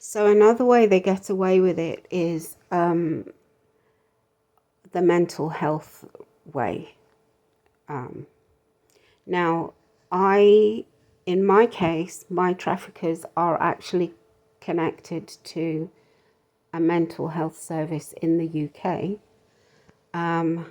So another way they get away with it is the mental health way. Now, in my case, my traffickers are actually connected to a mental health service in the UK. I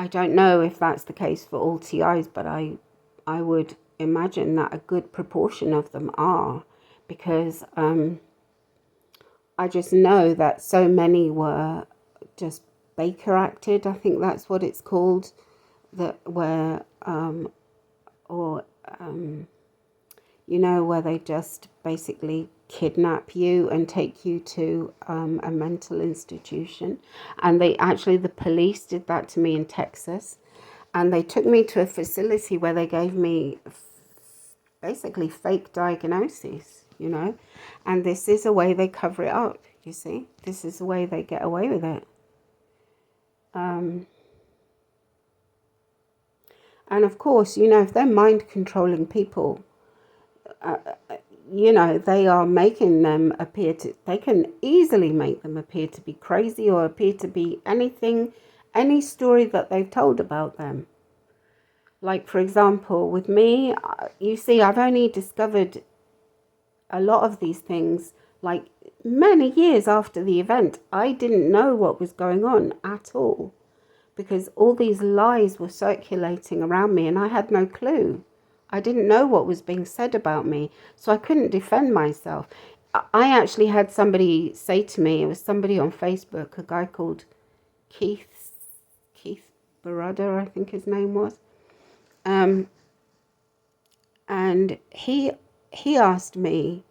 don't know if that's the case for all TIs, but I would imagine that a good proportion of them are, because I just know that so many were just Baker acted. I think that's what it's called, that where where they just basically kidnap you and take you to a mental institution. And the police did that to me in Texas. And they took me to a facility where they gave me basically fake diagnoses, And this is a way they cover it up, you see. This is the way they get away with it. And of course, if they're mind controlling people, they are making them they can easily make them appear to be crazy or appear to be any story that they've told about them. Like, for example, with me, you see, I've only discovered a lot of these things like many years after the event. I didn't know what was going on at all, because all these lies were circulating around me and I had no clue. I didn't know what was being said about me, so I couldn't defend myself. I actually had somebody say to me, it was somebody on Facebook, a guy called Keith Barada, I think his name was. And he asked me,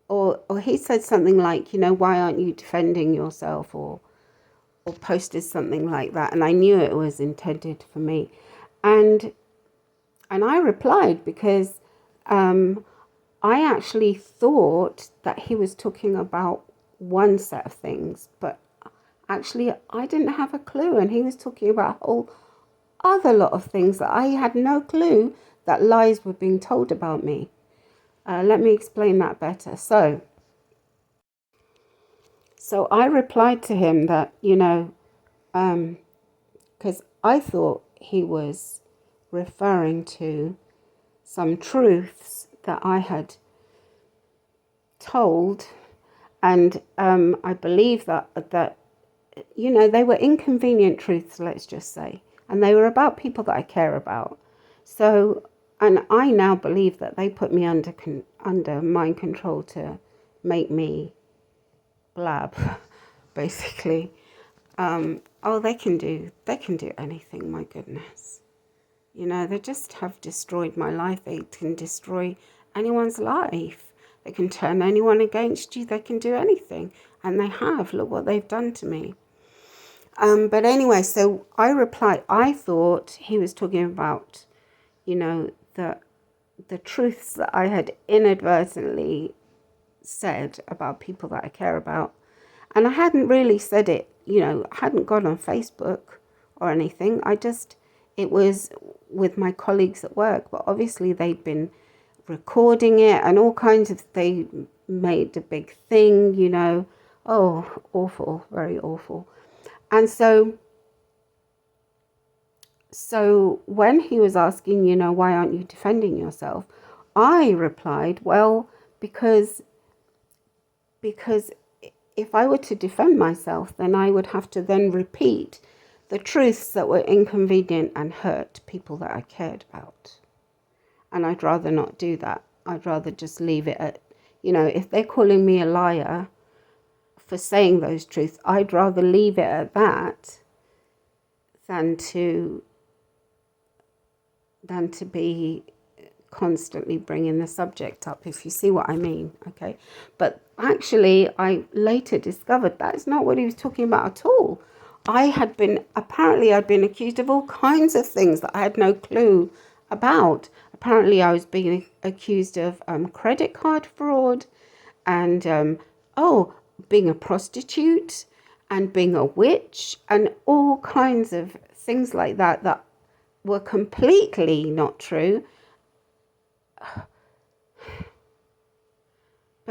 or he said something like, why aren't you defending yourself, or posted something like that. And I knew it was intended for me. And I replied because I actually thought that he was talking about one set of things, but actually I didn't have a clue. And he was talking about a whole other lot of things that I had no clue that lies were being told about me. Let me explain that better. So I replied to him that, because I thought he was referring to some truths that I had told, and I believe that they were inconvenient truths, let's just say, and they were about people that I care about. So, and I now believe that they put me under mind control to make me blab, basically. They can do anything, my goodness. They just have destroyed my life. They can destroy anyone's life. They can turn anyone against you. They can do anything. And they have. Look what they've done to me. But anyway, so I replied, I thought he was talking about, the truths that I had inadvertently said about people that I care about. And I hadn't really said it, I hadn't gone on Facebook or anything. It was with my colleagues at work, but obviously they'd been recording it and all kinds of, they made a big thing, oh, awful, very awful. And so when he was asking, why aren't you defending yourself? I replied, well, because if I were to defend myself, then I would have to then repeat the truths that were inconvenient and hurt people that I cared about. And I'd rather not do that. I'd rather just leave it at, if they're calling me a liar for saying those truths, I'd rather leave it at that than to be constantly bringing the subject up, if you see what I mean. Okay, but actually I later discovered that's not what he was talking about at all. I'd been accused of all kinds of things that I had no clue about. Apparently I was being accused of credit card fraud and being a prostitute and being a witch and all kinds of things like that were completely not true.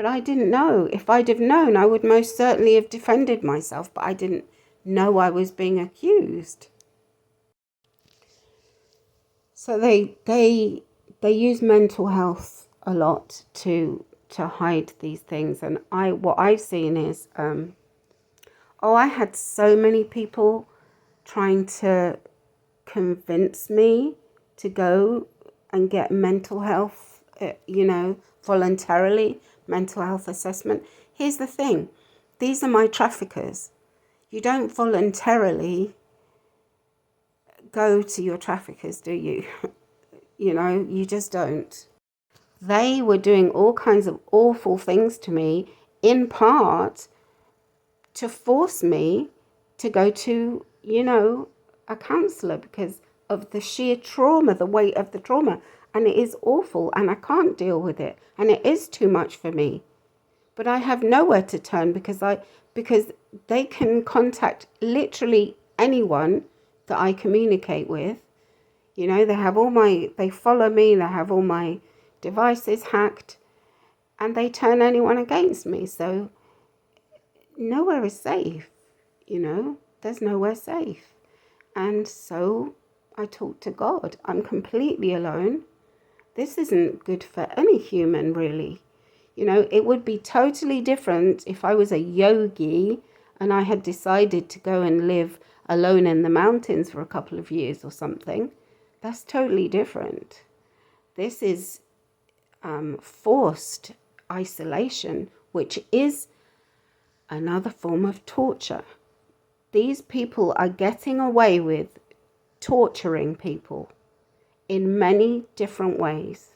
But I didn't know. If I'd have known, I would most certainly have defended myself, but I didn't know I was being accused. So they use mental health a lot to hide these things. And what I've seen is I had so many people trying to convince me to go and get mental health, voluntarily, mental health assessment. Here's the thing. These are my traffickers. You don't voluntarily go to your traffickers, do you? You just don't. They were doing all kinds of awful things to me, in part to force me to go to, a counsellor because of the sheer trauma, the weight of the trauma. And it is awful and I can't deal with it. And it is too much for me. But I have nowhere to turn because they can contact literally anyone that I communicate with. They follow me, they have all my devices hacked, and they turn anyone against me. So nowhere is safe, there's nowhere safe. And so I talk to God. I'm completely alone. This isn't good for any human, really. It would be totally different if I was a yogi and I had decided to go and live alone in the mountains for a couple of years or something. That's totally different. This is forced isolation, which is another form of torture. These people are getting away with torturing people in many different ways.